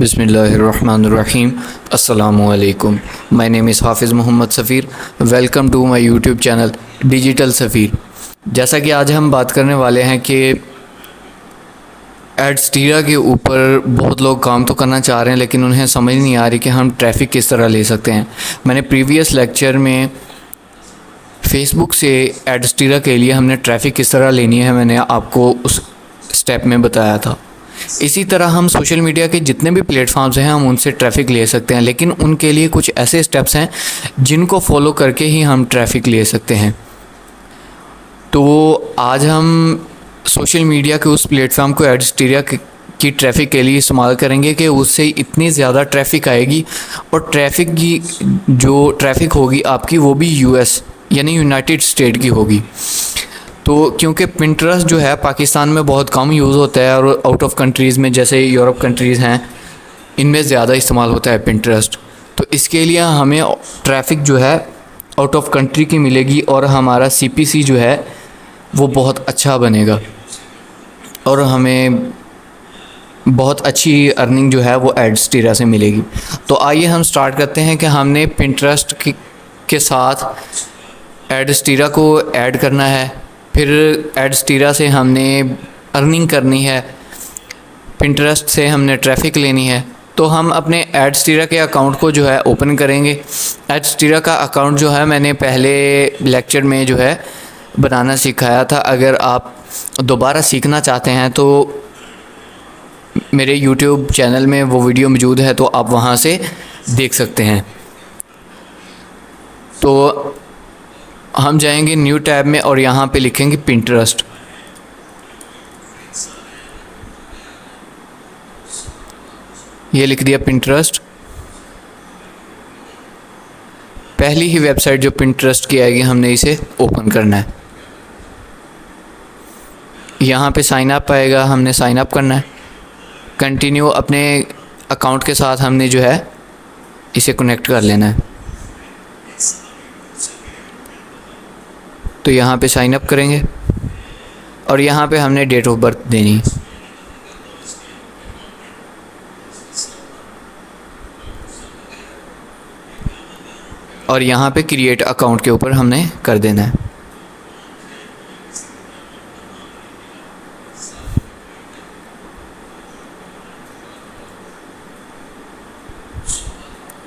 बिस्मिल्लाहिर्रहमानिर्रहीम। अस्सलामुअलैकुम। My name is Hafiz Mohammed Safeer. Welcome to my YouTube channel digital Safeer. जैसा कि आज हम बात करने वाले हैं कि एडस्टीरा के ऊपर बहुत लोग काम तो करना चाह रहे हैं, लेकिन उन्हें समझ नहीं आ रही कि हम ट्रैफ़िक किस तरह ले सकते हैं। मैंने प्रीवियस लेक्चर में फ़ेसबुक से एडस्टीरा के लिए हमने ट्रैफ़िक किस तरह लेनी है, मैंने आपको उस स्टेप में बताया था। इसी तरह हम सोशल मीडिया के जितने भी प्लेटफॉर्म्स हैं हम उनसे ट्रैफ़िक ले सकते हैं, लेकिन उनके लिए कुछ ऐसे स्टेप्स हैं जिनको फॉलो करके ही हम ट्रैफ़िक ले सकते हैं। तो आज हम सोशल मीडिया के उस प्लेटफॉर्म को एडस्टीरा की ट्रैफ़िक के लिए इस्तेमाल करेंगे कि उससे इतनी ज़्यादा ट्रैफ़िक आएगी और ट्रैफ़िक की जो ट्रैफ़िक होगी आपकी वो भी यूएस यानी यूनाइटेड स्टेट की होगी। तो क्योंकि पिंटरेस्ट जो है पाकिस्तान में बहुत कम यूज़ होता है और आउट ऑफ कंट्रीज़ में जैसे यूरोप कंट्रीज़ हैं इनमें ज़्यादा इस्तेमाल होता है पिंटरेस्ट। तो इसके लिए हमें ट्रैफ़िक जो है आउट ऑफ कंट्री की मिलेगी और हमारा सीपीसी जो है वो बहुत अच्छा बनेगा और हमें बहुत अच्छी अर्निंग जो है वो एडस्टीरा से मिलेगी। तो आइए हम स्टार्ट करते हैं कि हमने पिंटरेस्ट के साथ एडस्टीरा को ऐड करना है, फिर एडस्टीरा से हमने अर्निंग करनी है, पिंटरेस्ट से हमने ट्रैफ़िक लेनी है। तो हम अपने एडस्टीरा के अकाउंट को जो है ओपन करेंगे। एडस्टीरा का अकाउंट जो है मैंने पहले लेक्चर में जो है बनाना सिखाया था। अगर आप दोबारा सीखना चाहते हैं तो मेरे यूट्यूब चैनल में वो वीडियो मौजूद है, तो आप वहाँ से देख सकते हैं। तो हम जाएंगे न्यू टैब में और यहाँ पे लिखेंगे पिंटरेस्ट। ये लिख दिया पिंटरेस्ट। पहली ही वेबसाइट जो पिंटरेस्ट की आएगी हमने इसे ओपन करना है। यहाँ पे साइन अप आएगा, हमने साइन अप करना है। कंटिन्यू अपने अकाउंट के साथ हमने जो है इसे कनेक्ट कर लेना है। तो यहाँ पे साइन अप करेंगे और यहाँ पे हमने डेट ऑफ बर्थ देनी है। और यहाँ पे क्रिएट अकाउंट के ऊपर हमने कर देना है।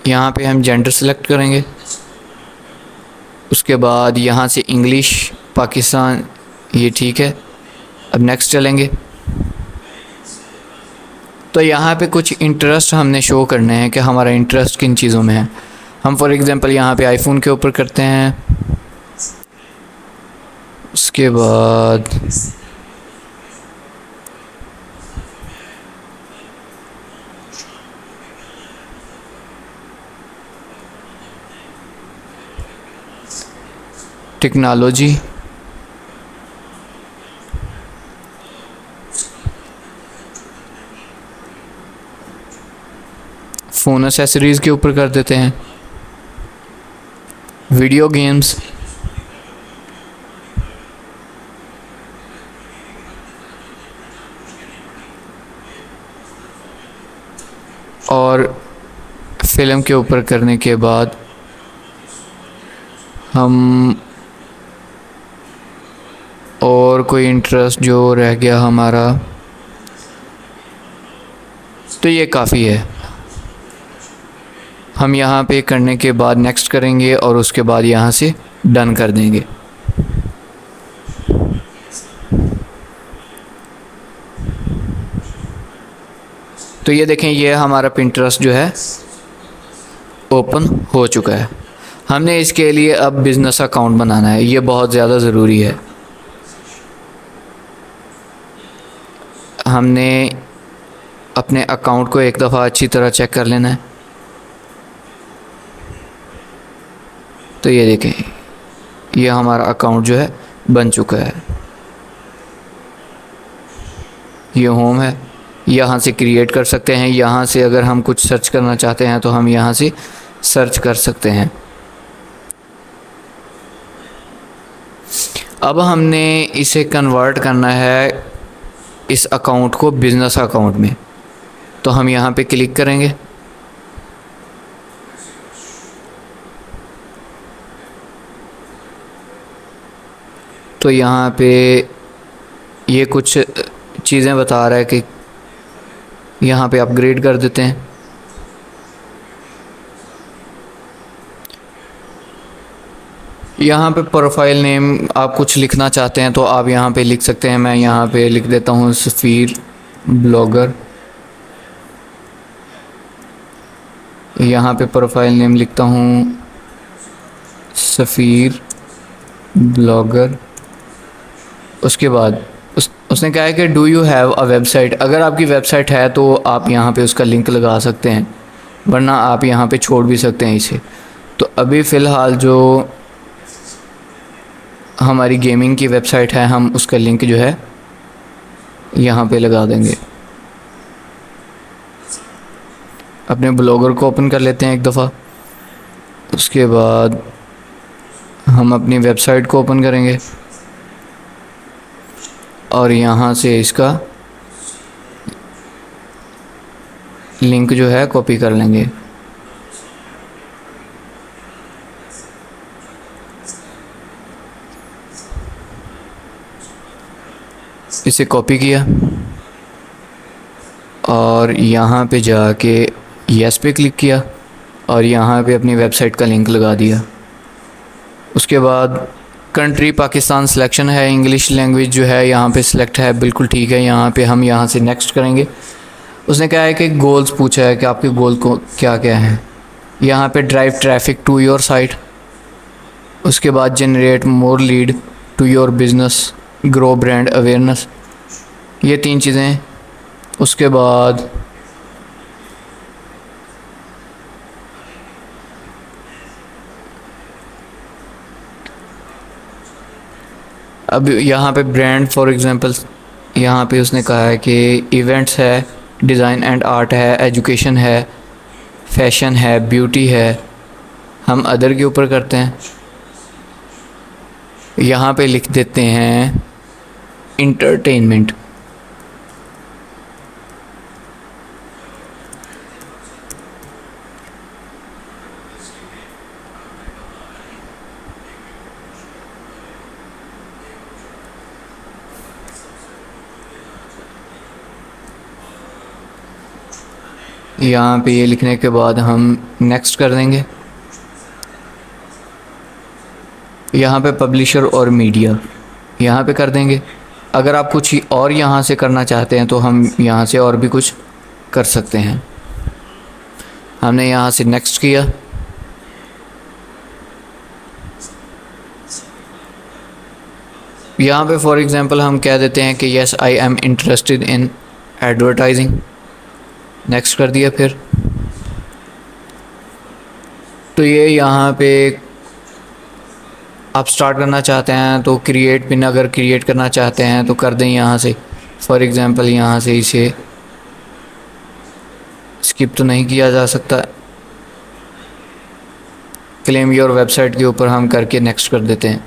यहाँ पे हम जेंडर सेलेक्ट करेंगे। उसके बाद यहाँ से इंग्लिश पाकिस्तान, ये ठीक है। अब नेक्स्ट चलेंगे। तो यहाँ पे कुछ इंटरेस्ट हमने शो करने हैं कि हमारा इंटरेस्ट किन चीज़ों में है। हम फॉर एग्ज़ाम्पल यहाँ पे आईफोन के ऊपर करते हैं। उसके बाद टेक्नोलॉजी, फ़ोन एक्सेसरीज़ के ऊपर कर देते हैं। वीडियो गेम्स, और फिल्म के ऊपर करने के बाद हम और कोई इंटरेस्ट जो रह गया हमारा, तो ये काफ़ी है। हम यहाँ पे करने के बाद नेक्स्ट करेंगे और उसके बाद यहाँ से डन कर देंगे। तो ये देखें, ये हमारा पिंटरेस्ट जो है ओपन हो चुका है। हमने इसके लिए अब बिज़नेस अकाउंट बनाना है, ये बहुत ज़्यादा ज़रूरी है। हमने अपने अकाउंट को एक दफ़ा अच्छी तरह चेक कर लेना है। तो ये देखें, ये हमारा अकाउंट जो है बन चुका है। ये होम है, यहाँ से क्रिएट कर सकते हैं। यहाँ से अगर हम कुछ सर्च करना चाहते हैं तो हम यहाँ से सर्च कर सकते हैं। अब हमने इसे कन्वर्ट करना है इस अकाउंट को बिज़नेस अकाउंट में। तो हम यहाँ पे क्लिक करेंगे। तो यहाँ पे ये कुछ चीज़ें बता रहा है कि यहाँ पे अपग्रेड कर देते हैं। यहाँ पे प्रोफाइल नेम आप कुछ लिखना चाहते हैं तो आप यहाँ पे लिख सकते हैं। मैं यहाँ पे लिख देता हूँ सफ़ीर ब्लॉगर। यहाँ पे प्रोफाइल नेम लिखता हूँ सफ़ीर ब्लॉगर। उसके बाद उसने कहा है कि do you have a website. अगर आपकी वेबसाइट है तो आप यहाँ पे उसका लिंक लगा सकते हैं, वरना आप यहाँ पे छोड़ भी सकते हैं इसे। तो अभी फ़िलहाल जो हमारी गेमिंग की वेबसाइट है, हम उसका लिंक जो है यहाँ पे लगा देंगे। अपने ब्लॉगर को ओपन कर लेते हैं एक दफ़ा। उसके बाद हम अपनी वेबसाइट को ओपन करेंगे और यहाँ से इसका लिंक जो है कॉपी कर लेंगे। इसे कॉपी किया और यहाँ पे जाके यस पे क्लिक किया और यहाँ पे अपनी वेबसाइट का लिंक लगा दिया। उसके बाद कंट्री पाकिस्तान सिलेक्शन है, इंग्लिश लैंग्वेज जो है यहाँ पे सिलेक्ट है, बिल्कुल ठीक है। यहाँ पे हम यहाँ से नेक्स्ट करेंगे। उसने कहा है कि गोल्स पूछा है कि आपके गोल को क्या क्या हैं। यहाँ पे drive traffic to your site, उसके बाद generate more lead to your business, grow brand awareness, ये 3 चीज़ें हैं। उसके बाद अब यहाँ पे ब्रांड फॉर एग्जांपल यहाँ पे उसने कहा है कि इवेंट्स है, डिज़ाइन एंड आर्ट है, एजुकेशन है, फैशन है, ब्यूटी है। हम अदर के ऊपर करते हैं। यहाँ पे लिख देते हैं इंटरटेनमेंट। यहाँ पे ये लिखने के बाद हम नेक्स्ट कर देंगे। यहाँ पे पब्लिशर और मीडिया यहाँ पे कर देंगे। अगर आप कुछ और यहाँ से करना चाहते हैं तो हम यहाँ से और भी कुछ कर सकते हैं। हमने यहाँ से नेक्स्ट किया। यहाँ पे फॉर एग्ज़ाम्पल हम कह देते हैं कि yes I am interested in advertising. Next कर दिया। फिर तो ये यहाँ पे आप स्टार्ट करना चाहते हैं तो क्रिएट पिन अगर क्रिएट करना चाहते हैं तो कर दें यहाँ से। फॉर एग्ज़ाम्पल यहाँ से इसे स्किप तो नहीं किया जा सकता। क्लेम योर वेबसाइट के ऊपर हम करके नेक्स्ट कर देते हैं।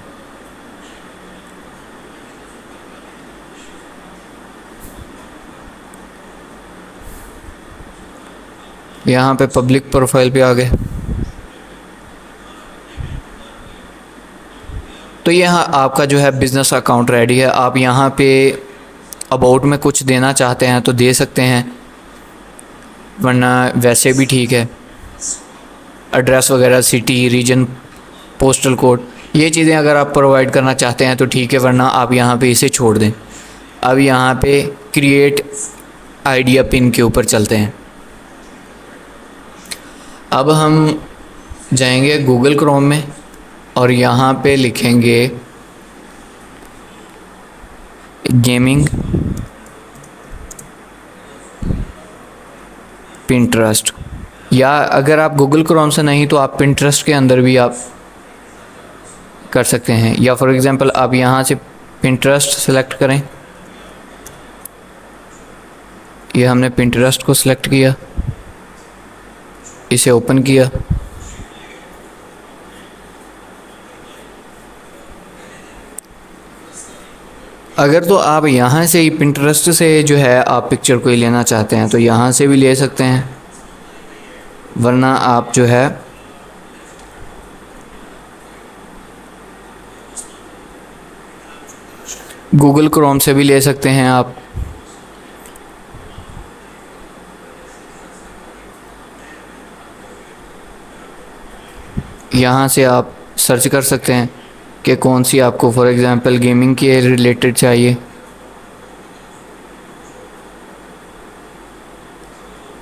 यहाँ पे पब्लिक प्रोफाइल पे आ गए। तो यहाँ आपका जो है बिज़नेस अकाउंट रेडी है। आप यहाँ पे अबाउट में कुछ देना चाहते हैं तो दे सकते हैं, वरना वैसे भी ठीक है। एड्रेस वगैरह, सिटी, रीजन, पोस्टल कोड, ये चीज़ें अगर आप प्रोवाइड करना चाहते हैं तो ठीक है, वरना आप यहाँ पे इसे छोड़ दें। अब यहाँ पे क्रिएट आइडिया पिन के ऊपर चलते हैं। अब हम जाएंगे गूगल क्रोम में और यहाँ पे लिखेंगे गेमिंग पिंटरेस्ट, या अगर आप गूगल क्रोम से नहीं तो आप पिंटरेस्ट के अंदर भी आप कर सकते हैं। या फॉर एग्ज़ाम्पल आप यहाँ से पिंटरेस्ट सेलेक्ट करें। ये हमने पिंटरेस्ट को सिलेक्ट किया, इसे ओपन किया। अगर तो आप यहाँ से ही पिंटरेस्ट से जो है आप पिक्चर कोई लेना चाहते हैं तो यहाँ से भी ले सकते हैं, वरना आप जो है गूगल क्रोम से भी ले सकते हैं आप। यहाँ से आप सर्च कर सकते हैं कि कौन सी आपको फॉर एग्ज़ाम्पल गेमिंग के रिलेटेड चाहिए।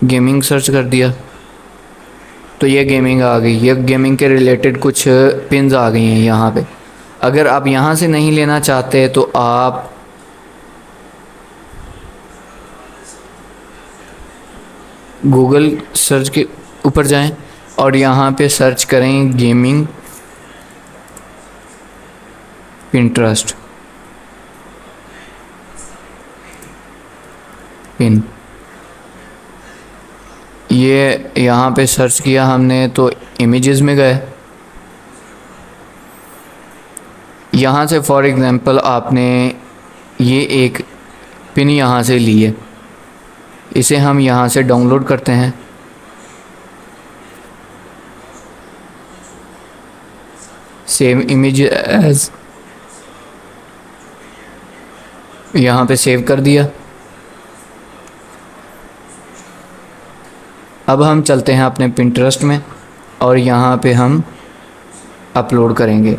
गेमिंग सर्च कर दिया तो ये गेमिंग आ गई, ये गेमिंग के रिलेटेड कुछ पिन्स आ गई हैं यहाँ पे। अगर आप यहाँ से नहीं लेना चाहते तो आप गूगल सर्च के ऊपर जाएं और यहाँ पे सर्च करें गेमिंग पिंटरेस्ट पिन। ये यहाँ पे सर्च किया हमने तो इमेजेस में गए। यहाँ से फॉर एग्ज़ाम्पल आपने ये एक पिन यहाँ से ली है, इसे हम यहाँ से डाउनलोड करते हैं। सेव इमेज एज, यहाँ पे सेव कर दिया। अब हम चलते हैं अपने पिंटरेस्ट में और यहाँ पे हम अपलोड करेंगे।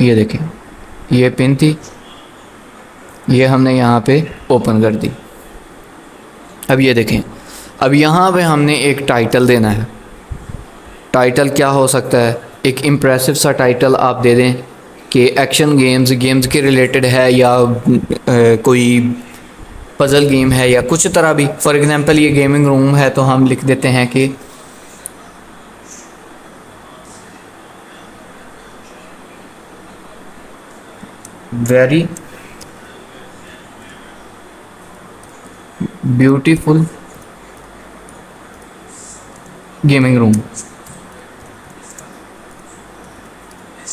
ये देखें, ये पिन थी, ये हमने यहाँ पे ओपन कर दी। अब ये देखें, अब यहाँ पे हमने एक टाइटल देना है। टाइटल क्या हो सकता है? एक इम्प्रेसिव सा टाइटल आप दे दें कि एक्शन गेम्स के रिलेटेड है, या कोई पज़ल गेम है, या कुछ तरह भी। फॉर एग्ज़ाम्पल ये गेमिंग रूम है तो हम लिख देते हैं कि वेरी ब्यूटीफुल गेमिंग रूम।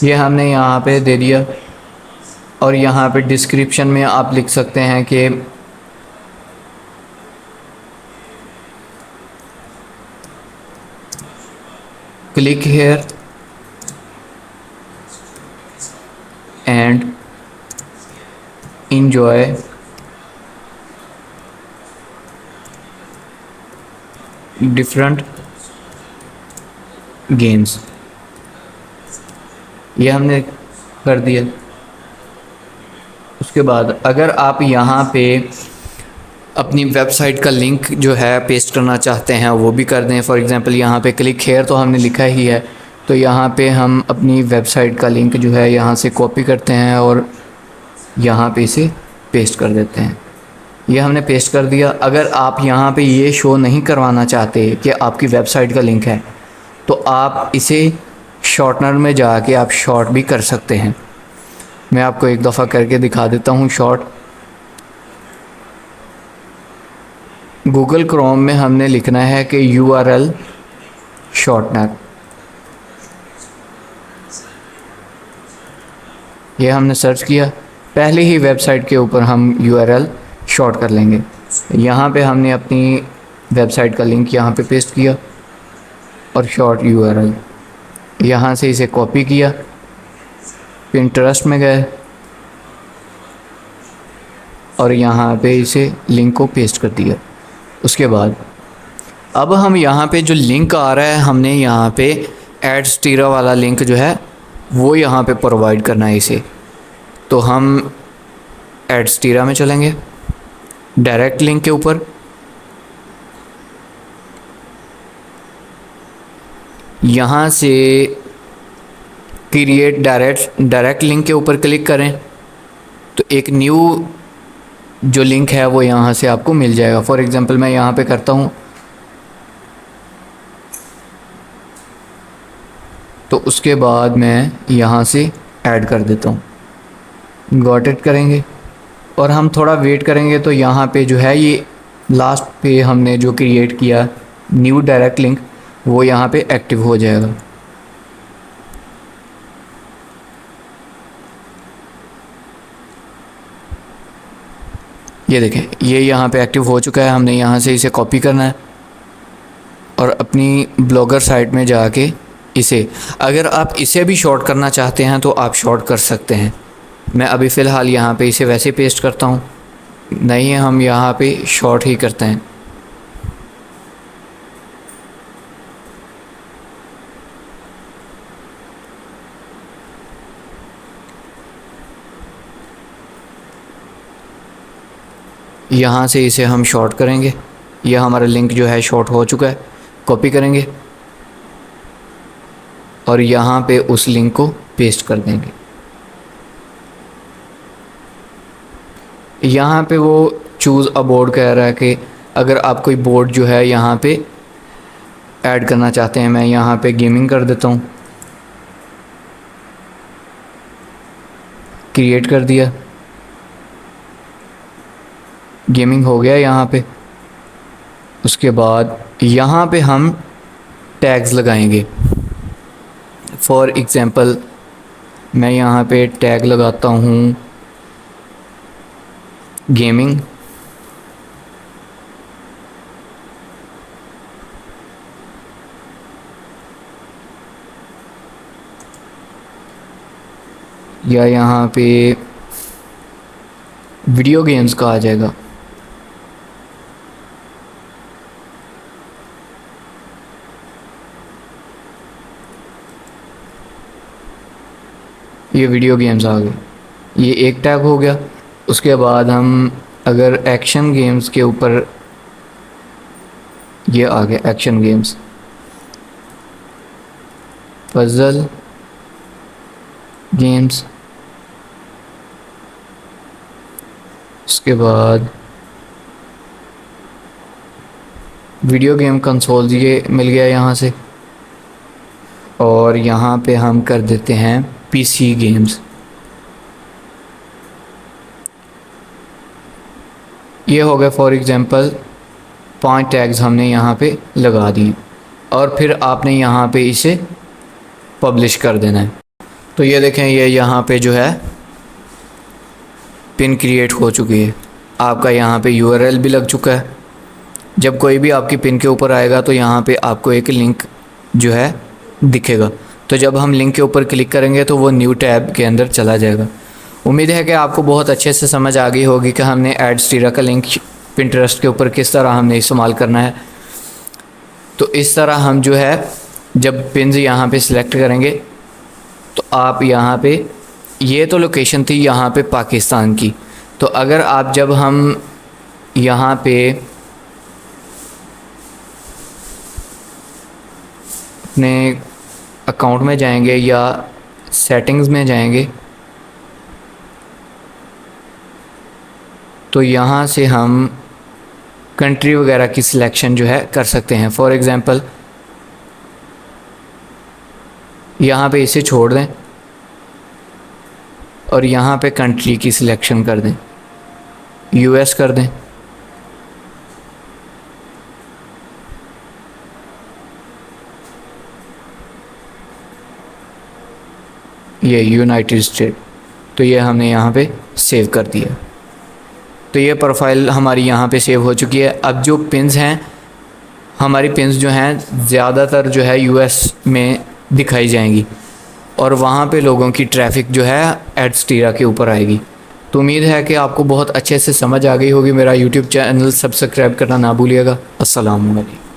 ये हमने यहाँ पे दे दिया और यहाँ पे डिस्क्रिप्शन में आप लिख सकते हैं कि click here and enjoy different games। ये हमने कर दिया। उसके बाद अगर आप यहाँ पे अपनी वेबसाइट का लिंक जो है पेस्ट करना चाहते हैं वो भी कर दें। फॉर एग्ज़ाम्पल यहाँ पे क्लिक हेयर तो हमने लिखा ही है, तो यहाँ पे हम अपनी वेबसाइट का लिंक जो है यहाँ से कॉपी करते हैं और यहाँ पे इसे पेस्ट कर देते हैं। ये हमने पेस्ट कर दिया। अगर आप यहाँ पे ये शो नहीं करवाना चाहते कि आपकी वेबसाइट का लिंक है तो आप इसे शॉर्टनर में जाके आप शॉर्ट भी कर सकते हैं। मैं आपको एक दफ़ा करके दिखा देता हूँ शॉर्ट। गूगल क्रोम में हमने लिखना है कि URL शॉर्टनर। ये हमने सर्च किया, पहले ही वेबसाइट के ऊपर हम URL शॉर्ट कर लेंगे। यहाँ पे हमने अपनी वेबसाइट का लिंक यहाँ पे पेस्ट किया और शॉर्ट URL यहाँ से इसे कॉपी किया, पिंटरेस्ट में गए और यहाँ पे इसे लिंक को पेस्ट कर दिया। उसके बाद अब हम यहाँ पे जो लिंक आ रहा है हमने यहाँ पे एडस्टीरा वाला लिंक जो है वो यहाँ पे प्रोवाइड करना है इसे। तो हम एडस्टीरा में चलेंगे, डायरेक्ट लिंक के ऊपर। यहाँ से क्रिएट डायरेक्ट लिंक के ऊपर क्लिक करें तो एक न्यू जो लिंक है वो यहाँ से आपको मिल जाएगा। फॉर एग्ज़ाम्पल मैं यहाँ पे करता हूँ तो उसके बाद मैं यहाँ से ऐड कर देता हूँ, गॉट इट करेंगे और हम थोड़ा वेट करेंगे। तो यहाँ पे जो है ये लास्ट पे हमने जो क्रिएट किया न्यू डायरेक्ट लिंक वो यहाँ पे एक्टिव हो जाएगा। ये देखें, ये यहाँ पे एक्टिव हो चुका है। हमने यहाँ से इसे कॉपी करना है और अपनी ब्लॉगर साइट में जाके इसे, अगर आप इसे भी शॉर्ट करना चाहते हैं तो आप शॉर्ट कर सकते हैं। मैं अभी फ़िलहाल यहाँ पे इसे वैसे पेस्ट करता हूँ, नहीं हम यहाँ पे शॉर्ट ही करते हैं। यहाँ से इसे हम शॉर्ट करेंगे। यह हमारा लिंक जो है शॉर्ट हो चुका है। कॉपी करेंगे और यहाँ पे उस लिंक को पेस्ट कर देंगे। यहाँ पे वो चूज़ अ बोर्ड कह रहा है कि अगर आप कोई बोर्ड जो है यहाँ पे ऐड करना चाहते हैं। मैं यहाँ पे गेमिंग कर देता हूँ, क्रिएट कर दिया, गेमिंग हो गया यहाँ पे। उसके बाद यहाँ पे हम टैग्स लगाएंगे। फॉर एग्ज़ाम्पल मैं यहाँ पे टैग लगाता हूँ गेमिंग, या यहाँ पे वीडियो गेम्स का आ जाएगा। ये वीडियो गेम्स आ गए, ये एक टैग हो गया। उसके बाद हम अगर एक्शन गेम्स के ऊपर, ये आ गया एक्शन गेम्स, पजल गेम्स। उसके बाद वीडियो गेम कंसोल ये मिल गया यहाँ से। और यहाँ पे हम कर देते हैं पीसी गेम्स। ये हो गया फॉर एग्ज़ाम्पल 5 टैग्स हमने यहाँ पे लगा दिए और फिर आपने यहाँ पे इसे पब्लिश कर देना है। तो ये देखें, ये यहाँ पे जो है पिन क्रिएट हो चुकी है। आपका यहाँ पे यूआरएल भी लग चुका है। जब कोई भी आपकी पिन के ऊपर आएगा तो यहाँ पे आपको एक लिंक जो है दिखेगा। तो जब हम लिंक के ऊपर क्लिक करेंगे तो वो न्यू टैब के अंदर चला जाएगा। उम्मीद है कि आपको बहुत अच्छे से समझ आ गई होगी कि हमने एडस्टीरा का लिंक पिंटरेस्ट के ऊपर किस तरह हमने इस्तेमाल करना है। तो इस तरह हम जो है जब पिन्स यहाँ पे सिलेक्ट करेंगे तो आप यहाँ पे, ये तो लोकेशन थी यहाँ पे पाकिस्तान की। तो अगर आप, जब हम यहाँ पे अपने अकाउंट में जाएंगे या सेटिंग्स में जाएंगे तो यहाँ से हम कंट्री वगैरह की सिलेक्शन जो है कर सकते हैं। फॉर एग्ज़ाम्पल यहाँ पे इसे छोड़ दें और यहाँ पे कंट्री की सिलेक्शन कर दें, यूएस कर दें। ये यूनाइटेड स्टेट, तो ये हमने यहाँ पे सेव कर दिया। तो ये प्रोफाइल हमारी यहाँ पे सेव हो चुकी है। अब जो पिन्स हैं, हमारी पिन्स जो हैं ज़्यादातर जो है यूएस में दिखाई जाएंगी और वहाँ पे लोगों की ट्रैफिक जो है एडस्टीरा के ऊपर आएगी। तो उम्मीद है कि आपको बहुत अच्छे से समझ आ गई होगी। मेरा यूट्यूब चैनल सब्सक्राइब करना ना भूलिएगा। अस्सलाम वालेकुम।